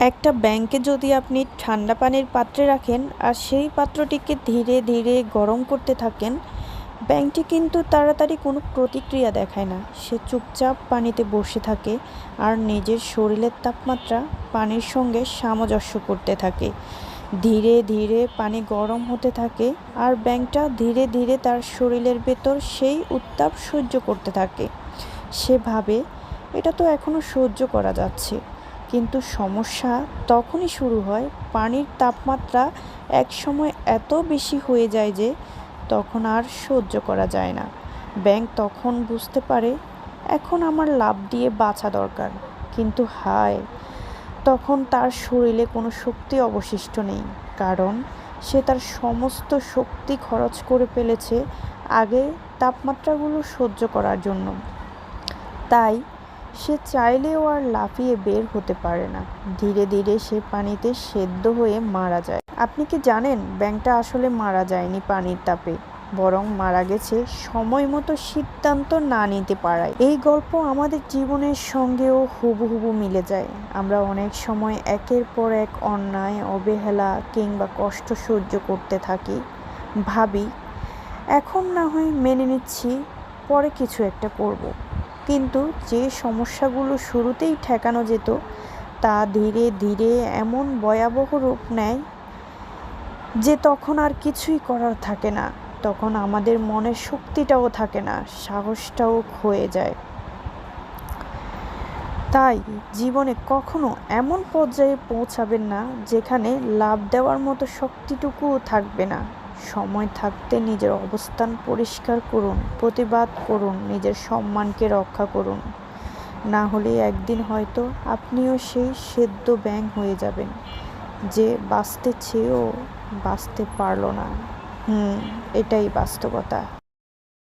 একটা ব্যাংকে যদি আপনি ঠান্ডা পানির পাত্রে রাখেন আর সেই পাত্রটিকে ধীরে ধীরে গরম করতে থাকেন, ব্যাংকটি কিন্তু তাড়াতাড়ি কোনো প্রতিক্রিয়া দেখায় না। সে চুপচাপ পানিতে বসে থাকে আর নিজের শরীরের তাপমাত্রা পানির সঙ্গে সামঞ্জস্য করতে থাকে। ধীরে ধীরে পানি গরম হতে থাকে আর ব্যাংকটা ধীরে ধীরে তার শরীরের ভেতর সেই উত্তাপ সহ্য করতে থাকে। সে ভাবে, এটা তো এখনও সহ্য করা যাচ্ছে। কিন্তু সমস্যা তখনই শুরু হয়, পানির তাপমাত্রা একসময় এত বেশি হয়ে যায় যে তখন আর সহ্য করা যায় না। ব্যাংক তখন বুঝতে পারে, এখন আমার লাফ দিয়ে বাঁচা দরকার। কিন্তু হায়, তখন তার শরীরে কোনো শক্তি অবশিষ্ট নেই, কারণ সে তার সমস্ত শক্তি খরচ করে ফেলেছে আগে তাপমাত্রাগুলো সহ্য করার জন্য। তাই সে চাইলেও আর লাফিয়ে বের হতে পারে না। ধীরে ধীরে সে পানিতে সেদ্ধ হয়ে মারা যায়। আপনি কি জানেন, ব্যাঙটা আসলে মারা যায়নি পানির তাপে, বরং মারা গেছে সময় মতো সিদ্ধান্ত না নিতে পারায়। এই গল্প আমাদের জীবনের সঙ্গেও হুবহু মিলে যায়। আমরা অনেক সময় একের পর এক অন্যায়, অবহেলা কিংবা কষ্ট সহ্য করতে থাকি। ভাবি, এখন না হয় মেনে নিচ্ছি, পরে কিছু একটা করব। কিন্তু যে সমস্যাগুলো শুরুতেই ঠেকানো যেত, তা ধীরে ধীরে এমন ভয়াবহ রূপ নেয় যে তখন আর কিছুই করার থাকে না। তখন আমাদের মনের শক্তিটাও থাকে না, সাহসটাও ক্ষয়ে যায়। তাই জীবনে কখনো এমন পর্যায়ে পৌঁছাবেন না যেখানে লাফ দেওয়ার মতো শক্তিটুকুও থাকবে না। সময় থাকতে নিজের অবস্থান পরিষ্কার করুন, প্রতিবাদ করুন, নিজের সম্মানকে রক্ষা করুন। না হলে একদিন হয়তো আপনিও সেই সেদ্ধ ব্যাঙ হয়ে যাবেন, যে বাঁচতে চেয়েও বাঁচতে পারল না। এটাই বাস্তবতা।